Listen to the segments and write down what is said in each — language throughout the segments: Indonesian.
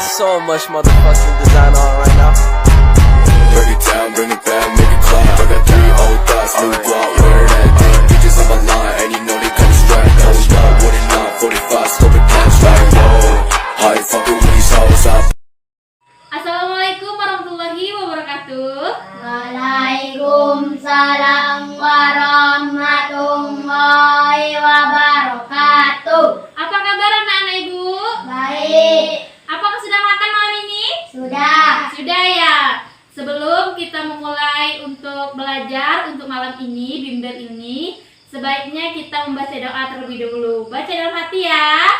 got so much motherfucking design on right now. Break it down, bring it back, make it clap. I got 3 old thoughts, new block, wear that thing. Bitches on my line, and you know they cut strike. Hold up, what it not, 45, slow it down, like whoa. How you fucking with these hoes out? Assalamualaikum warahmatullahi wabarakatuh. Waalaikumsalam warahmatullahi wabarakatuh. Apa kabar anak-anak ibu? Baik, Apakah sudah makan malam ini? sudah. Sudah ya. Sebelum kita memulai untuk belajar untuk malam ini, bimbel ini, sebaiknya kita membaca doa terlebih dahulu. Baca dalam hati ya.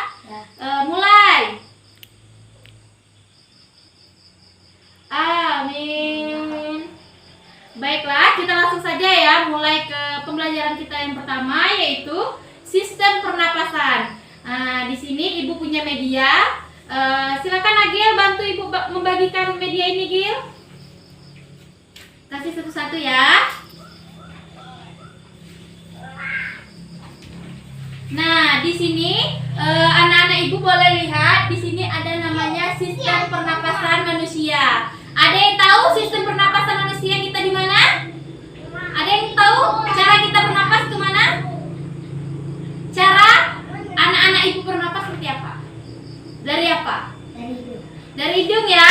Mulai. Amin. Baiklah, kita langsung saja ya mulai ke pembelajaran kita yang pertama, yaitu sistem pernapasan. Nah, di sini ibu punya media. Silakan Agil bantu ibu membagikan media ini, Gil. Kasih satu-satu ya. Nah, di sini anak-anak ibu boleh lihat di sini ada namanya sistem pernapasan manusia. Ada yang tahu sistem pernapasan manusia kita di mana? Ada yang tahu cara kita bernapas kemana? Cara anak-anak ibu bernapas seperti apa? Dari apa? Dari hidung ya.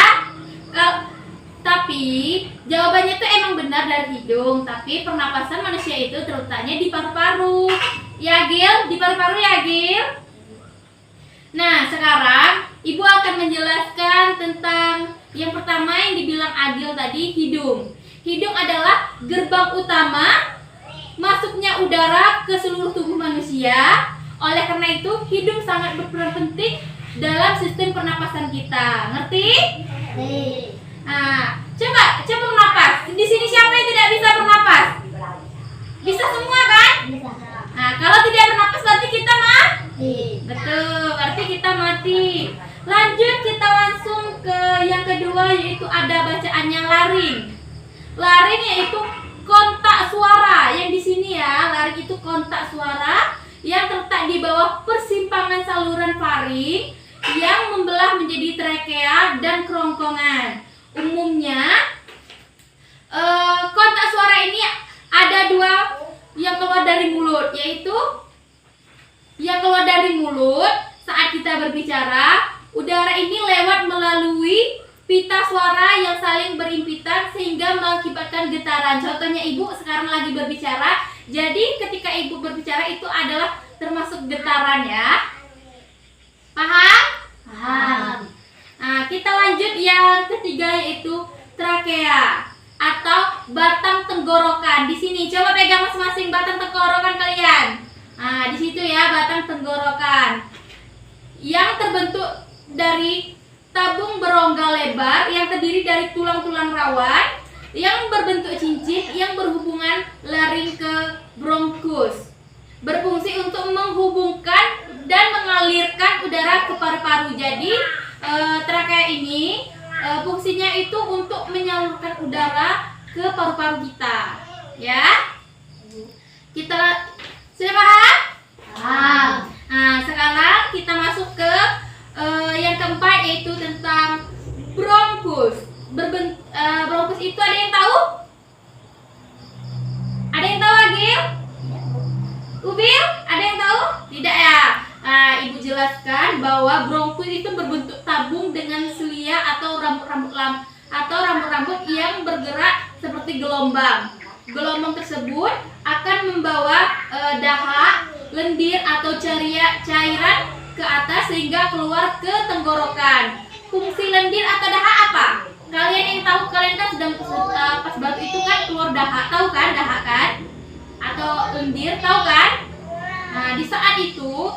Tapi jawabannya tuh emang benar dari hidung. Tapi pernapasan manusia itu terletaknya di paru-paru. Ya Gil, di paru-paru ya Gil. Nah sekarang ibu akan menjelaskan tentang yang pertama yang dibilang Agil tadi, hidung. Hidung adalah gerbang utama masuknya udara ke seluruh tubuh manusia. Oleh karena itu hidung sangat berperan penting dalam sistem pernapasan kita. Ngerti? Nah, coba bernapas. Di sini siapa yang tidak bisa bernapas? Bisa semua kan? Nah, kalau tidak bernapas berarti kita mati. Betul, berarti kita mati. Lanjut kita langsung ke yang kedua, yaitu ada bacaannya laring. Laring yaitu kontak suara. Yang di sini ya, laring itu kontak suara yang terletak di bawah persimpangan saluran faring yang membelah menjadi trakea dan kerongkongan. Umumnya kontak suara ini ada dua yang keluar dari mulut, yaitu yang keluar dari mulut saat kita berbicara, udara ini lewat melalui pita suara yang saling berimpitan sehingga mengakibatkan getaran. Contohnya ibu sekarang lagi berbicara, jadi ketika ibu berbicara itu adalah termasuk getaran ya. Paham? Paham. Nah, kita lanjut yang ketiga, yaitu trakea atau batang tenggorokan. Di sini coba pegang masing-masing batang tenggorokan kalian. Nah, di situ ya batang tenggorokan yang terbentuk dari tabung berongga lebar yang terdiri dari tulang-tulang rawan yang berbentuk cincin yang berhubungan laring ke bronkus. Berfungsi untuk menghubungkan dan mengalirkan udara ke paru-paru. Jadi trakea ini fungsinya itu untuk menyalurkan udara ke paru-paru kita. Ya, kita sudah paham? Paham. Nah, sekarang kita masuk ke yang keempat, yaitu tentang bronkus. Bronkus itu ada yang tahu? Ada yang tahu Agil? Ubil, ada yang tahu? Tidak ya? Nah, ibu jelaskan bahwa bronkus itu berbentuk tabung dengan selia atau rambut-rambut yang bergerak seperti gelombang. Gelombang tersebut akan membawa dahak, lendir atau cairan ke atas sehingga keluar ke tenggorokan. Fungsi lendir atau dahak apa? Kalian yang tahu, kalian kan sedang pas batu itu kan keluar dahak, tahu kan dahak kan? Atau lendir, tahu kan? Nah, di saat itu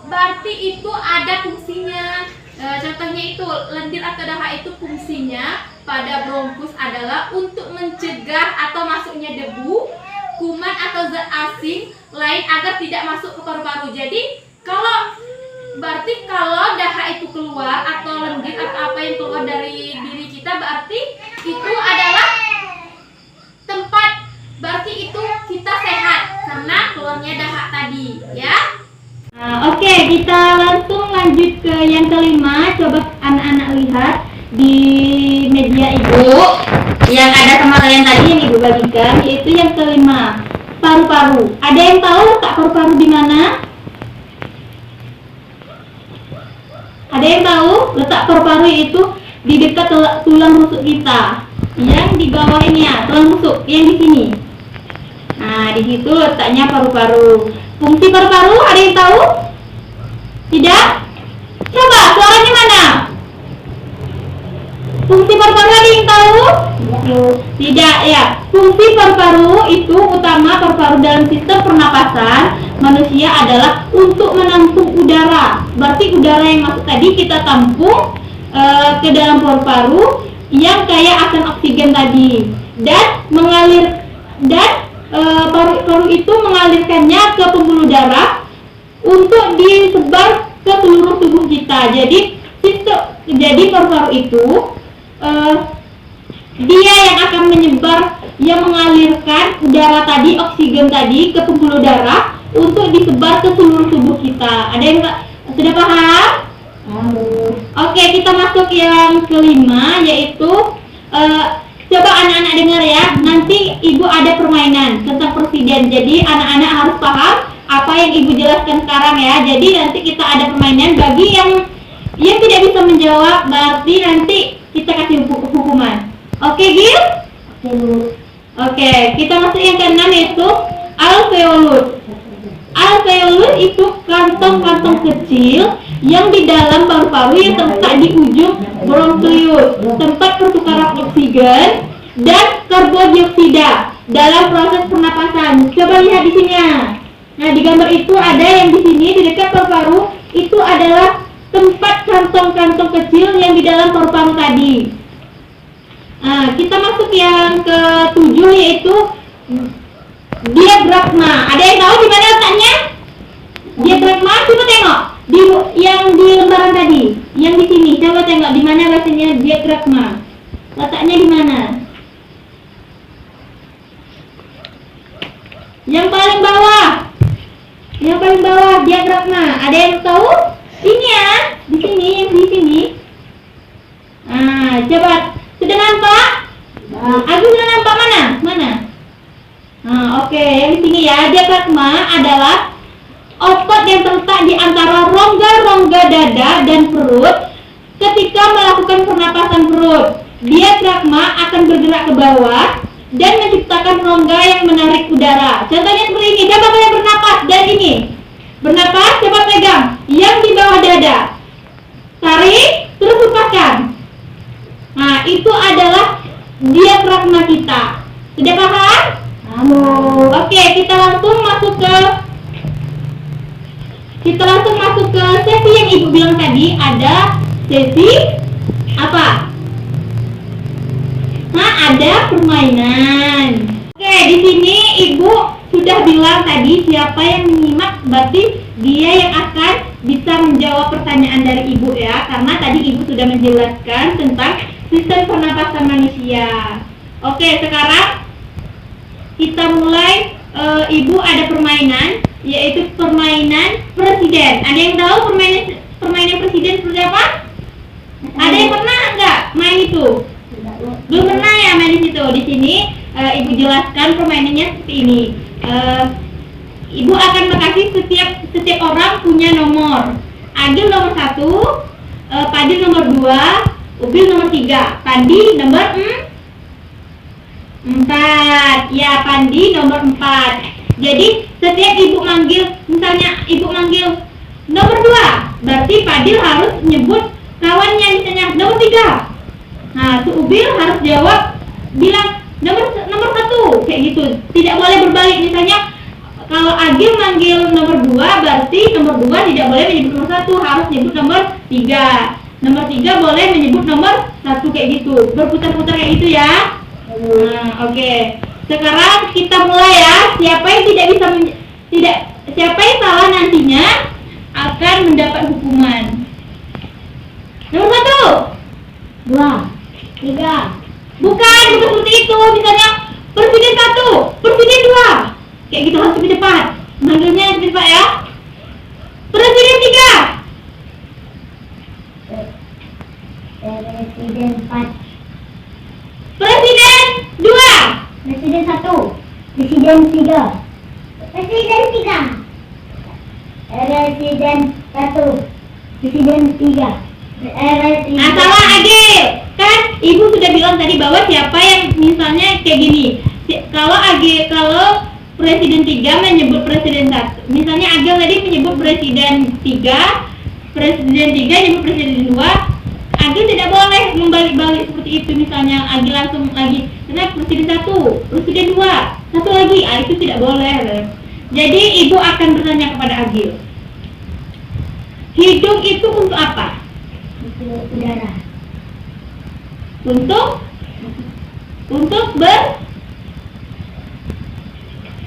berarti itu ada fungsinya. Contohnya itu lendir atau dahak itu fungsinya pada bronkus adalah untuk mencegah atau masuknya debu, kuman atau zat asing lain agar tidak masuk ke paru-paru. Jadi berarti kalau dahak itu keluar atau lendir atau apa yang keluar dari diri kita, berarti itu adalah tempat, berarti itu kita sehat karena keluarnya dahak tadi ya. Nah, oke, kita langsung lanjut lanjut ke yang kelima. Coba anak-anak lihat di media ibu yang ada sama kalian tadi yang ibu bagikan, yaitu yang kelima, paru-paru. Ada yang tahu letak paru-paru di mana? Ada yang tahu letak paru-paru itu di dekat tulang rusuk kita, yang di bawah ini ya, tulang rusuk yang di sini. Nah, di situ letaknya paru-paru. Fungsi paru-paru ada yang tahu? Tidak? Coba suaranya mana? Fungsi paru-paru ada yang tahu? Tidak ya. Fungsi paru-paru itu utama paru-paru dalam sistem pernapasan manusia adalah untuk menampung udara. Berarti udara yang masuk tadi kita tampung ke dalam paru-paru yang kaya akan oksigen tadi, dan mengalir paru-paru itu mengalirkannya ke pembuluh darah untuk disebar ke seluruh tubuh kita. Jadi paru-paru itu dia yang akan yang mengalirkan udara tadi, oksigen tadi ke pembuluh darah untuk disebar ke seluruh tubuh kita. Ada yang sudah paham? Oke, kita masuk yang kelima, yaitu coba anak-anak dengar ya. Nanti ibu ada permainan tentang presiden. Jadi anak-anak harus paham apa yang ibu jelaskan sekarang ya. Jadi nanti kita ada permainan. Bagi yang tidak bisa menjawab, berarti nanti kita kasih hukuman. Oke, Gil? Oke, kita masuk yang keenam, yaitu alveolus. Alveolus itu kantong-kantong kecil yang di dalam paru-paru yang terletak di ujung bronkius, tempat pertukaran oksigen dan karbodioksida dalam proses pernapasan. Coba lihat di sini ya. Nah, di gambar itu ada yang di sini di dekat paru-paru itu adalah tempat kantong-kantong kecil yang di dalam paru-paru tadi. Nah, kita masuk yang ke-7, yaitu diafragma. Ada yang tahu di mana letaknya? Diafragma, coba tengok yang di lembaran tadi, yang di sini. Coba tengok di mana rasanya diafragma. Letaknya di mana? Yang paling bawah. Yang paling bawah diafragma. Ada yang tahu? Ini ya, di sini, yang di sini. Nah, coba sudah nampak? Aku sudah nampak mana? Mana? Nah, oke, yang di sini ya. Diafragma adalah otot yang terletak di antara rongga-rongga dada dan perut ketika melakukan pernapasan perut. Diafragma akan bergerak ke bawah dan menciptakan rongga yang menarik udara. Contohnya seperti ini. Coba kalian bernapas dari ini. Bernapas, coba pegang yang di bawah dada. Tarik, terus lepaskan. Nah, itu adalah diafragma kita. Sudah paham? Oke, kita langsung masuk ke sesi yang ibu bilang tadi. Ada sesi apa? Nah, ada permainan. Oke, di sini ibu sudah bilang tadi siapa yang menyimak berarti dia yang akan bisa menjawab pertanyaan dari ibu ya, karena tadi ibu sudah menjelaskan tentang sistem pernapasan manusia. Oke, sekarang kita mulai. Ibu ada permainan, yaitu permainan presiden. Ada yang tahu permainan presiden seperti apa? Ada yang pernah nggak main itu? Belum pernah ya main di situ. Di sini ibu jelaskan permainannya seperti ini. Ibu akan mengasih setiap orang punya nomor. Agil nomor 1, Padil nomor 2, Ubil nomor 3, Pandi nomor 4. Ya, Pandi nomor 4. Jadi setiap ibu manggil, misalnya ibu manggil nomor 2, berarti Padil harus menyebut kawannya, misalnya nomor 3. Nah, Ubil harus jawab bilang nomor 1, kayak gitu. Tidak boleh berbalik. Misalnya kalau Agil manggil nomor 2, berarti nomor 2 tidak boleh menyebut nomor 1, harus menyebut nomor 3. Nomor 3 boleh menyebut nomor 1, kayak gitu. Berputar-putar kayak gitu ya. Nah, oke. Sekarang kita mulai ya. Siapa yang siapa yang salah nantinya akan mendapat hukuman. Nomor 1, 2, 3. Bukan seperti itu. Misalnya presiden 1, presiden 2. Kayak gitu, harus lebih cepat. Manggilnya lebih cepat ya. Presiden 3. Presiden 1. Presiden 3. Presiden 3. Presiden 1. Presiden 3. Nah, salah Agil. Kan Ibu sudah bilang tadi bahwa siapa yang misalnya kayak gini. Kalau Presiden 3 menyebut Presiden 1. Misalnya Agil tadi menyebut Presiden 3, Presiden 3 menyebut Presiden 2. Agil tidak boleh membalik-balik seperti itu. Misalnya Agil langsung lagi, karena Presiden 1, Presiden 2, satu lagi, itu tidak boleh. Jadi Ibu akan bertanya kepada Agil, hidung itu untuk apa? Untuk udara.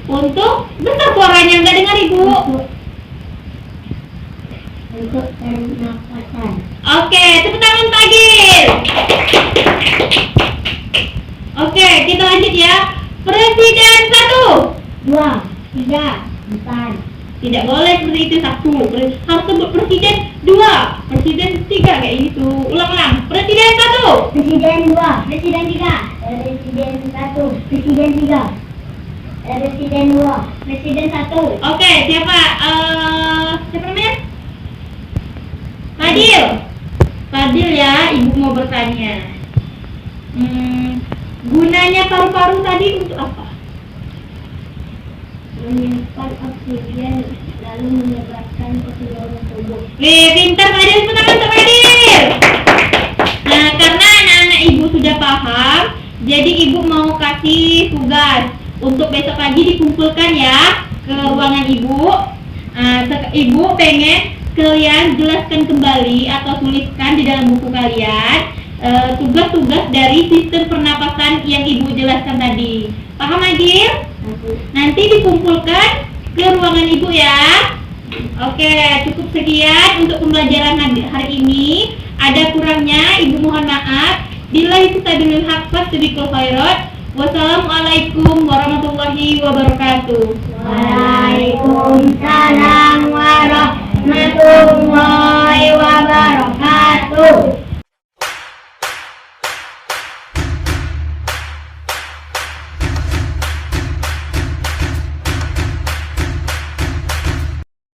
Untuk besar suaranya, nggak dengar Ibu. Untuk pernapasan. Oke, tepuk tangan Pak Agil. Oke, kita lanjut ya. Presiden 1. 2, 3, 4. Tidak boleh seperti itu, 1. Harus sebut Presiden 2, Presiden 3 kayak gitu. Ulang-ulang. Presiden 1. Presiden 2. Presiden 3. Presiden 1. Presiden 3. Presiden 2. Presiden 1. Oke, siapa namanya? Fadil ya, Ibu mau bertanya. Gunanya paru-paru tadi untuk apa? Menyimpan oksigen lalu menyebarkan ke seluruh tubuh. Pintar Fadil, teman Fadil. Nah, karena anak-anak Ibu sudah paham, jadi Ibu mau kasih tugas untuk besok pagi dikumpulkan ya ke ruangan Ibu. Ibu pengen kalian jelaskan kembali atau tuliskan di dalam buku kalian tugas-tugas dari sistem pernapasan yang Ibu jelaskan tadi. Paham Agil? Nanti dikumpulkan ke ruangan Ibu ya. Oke, cukup sekian untuk pembelajaran hari ini. Ada kurangnya Ibu mohon maaf. Billahi taufiq wal hidayah. Wassalamualaikum warahmatullahi wabarakatuh. Waalaikumsalam warahmatullahi